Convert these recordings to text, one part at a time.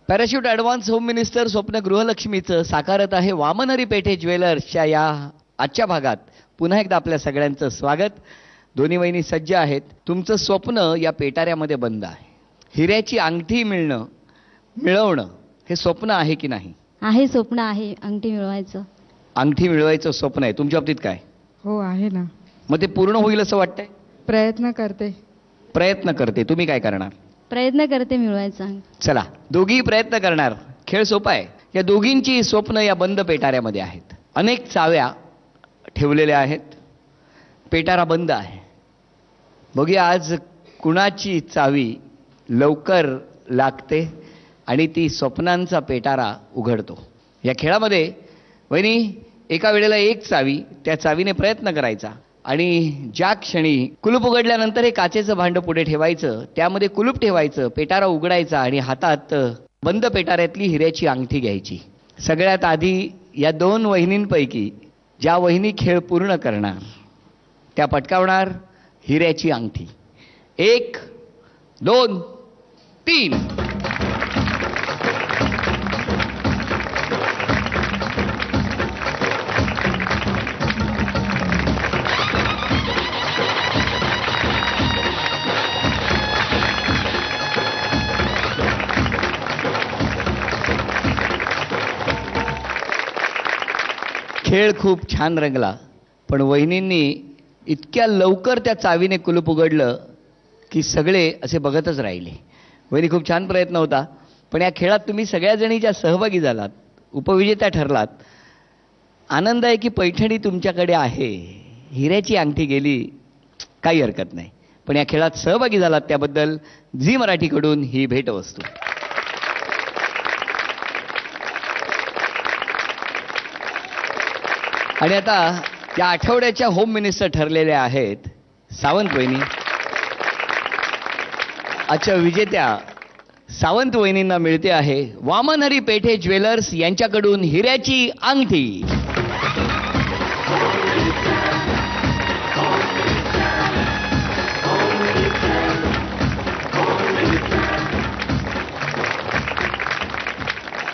Parachute advance home minister स्वप्न गृहलक्ष्मीचं साकारत आहे वामनहरी पेठे ज्वेलर्सच्या या आजच्या भागात पुन्हा एकदा आपल्या सगळ्यांचं स्वागत. दोन्ही वहिनी सज्ज आहेत. तुमचं स्वप्न या पेटाऱ्यामध्ये बंद आहे. हिऱ्याची अंगठी मिळवणं हे स्वप्न आहे की नाही? आहे, स्वप्न आहे अंगठी मिळवायचं. अंगठी मिळवायचं स्वप्न आहे. तुमच्या बाबतीत काय? हो आहे ना. मग ते पूर्ण होईल असं वाटतंय? प्रयत्न करते. तुम्ही काय करणार? प्रयत्न करते मिळवायचं. चला, दोघी प्रयत्न करणार. खेळ सोपा आहे. या दोघींची स्वप्न या बंद पेटाऱ्यामध्ये आहेत. अनेक चाव्या ठेवलेल्या आहेत. पेटारा बंद आहे. बघूया आज कुणाची चावी लवकर लागते आणि ती स्वप्नांचा पेटारा उघडतो. या खेळामध्ये वहिनी एका वेळेला एक चावी, त्या चावीने प्रयत्न करायचा आणि ज्या क्षणी कुलूप उघडल्यानंतर हे काचेचं भांडं पुढे ठेवायचं, त्यामध्ये कुलूप ठेवायचं, पेटारा उघडायचा आणि हातात बंद पेटाऱ्यातली हिऱ्याची अंगठी घ्यायची. सगळ्यात आधी या दोन वहिनींपैकी ज्या वहिनी खेळ पूर्ण करणार त्या पटकावणार हिऱ्याची अंगठी. 1 2 3. खेळ खूप छान रंगला, पण वहिनींनी इतक्या लवकर त्या चावीने कुलूप उघडलं की सगळे असे बघतच राहिले. वहिनी खूप छान प्रयत्न होता, पण या खेळात तुम्ही सगळ्या जणी ज्या सहभागी झालात, उपविजेत्या ठरलात. आनंद आहे की पैठणी तुमच्याकडे आहे, हिऱ्याची अंगठी गेली, काही हरकत नाही. पण या खेळात सहभागी झालात त्याबद्दल झी मराठीकडून ही भेटवस्तू. आणि आता या आठवड्याच्या होम मिनिस्टर ठरलेल्या आहेत सावंत वहिनी. आजच्या विजेत्या सावंत वहिनींना मिळते आहे वामनहरी पेठे ज्वेलर्स यांच्याकडून हिऱ्याची अंगठी.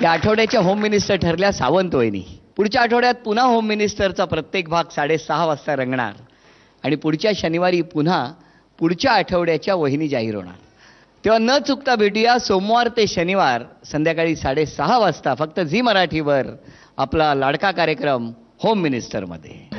या आठवड्याच्या होम मिनिस्टर ठरल्या सावंत वहिनी. पुढच्या आठवड्यात पुन्हा होम मिनिस्टरचा प्रत्येक भाग 6:30 वाजता रंगणार आणि पुढच्या शनिवारी पुन्हा पुढच्या आठवड्याच्या वहिनी जाहीर होणार. तेव्हा न चुकता भेटूया सोमवार ते शनिवार संध्याकाळी 6:30 वाजता फक्त झी मराठीवर आपला लाडका कार्यक्रम होम मिनिस्टरमध्ये.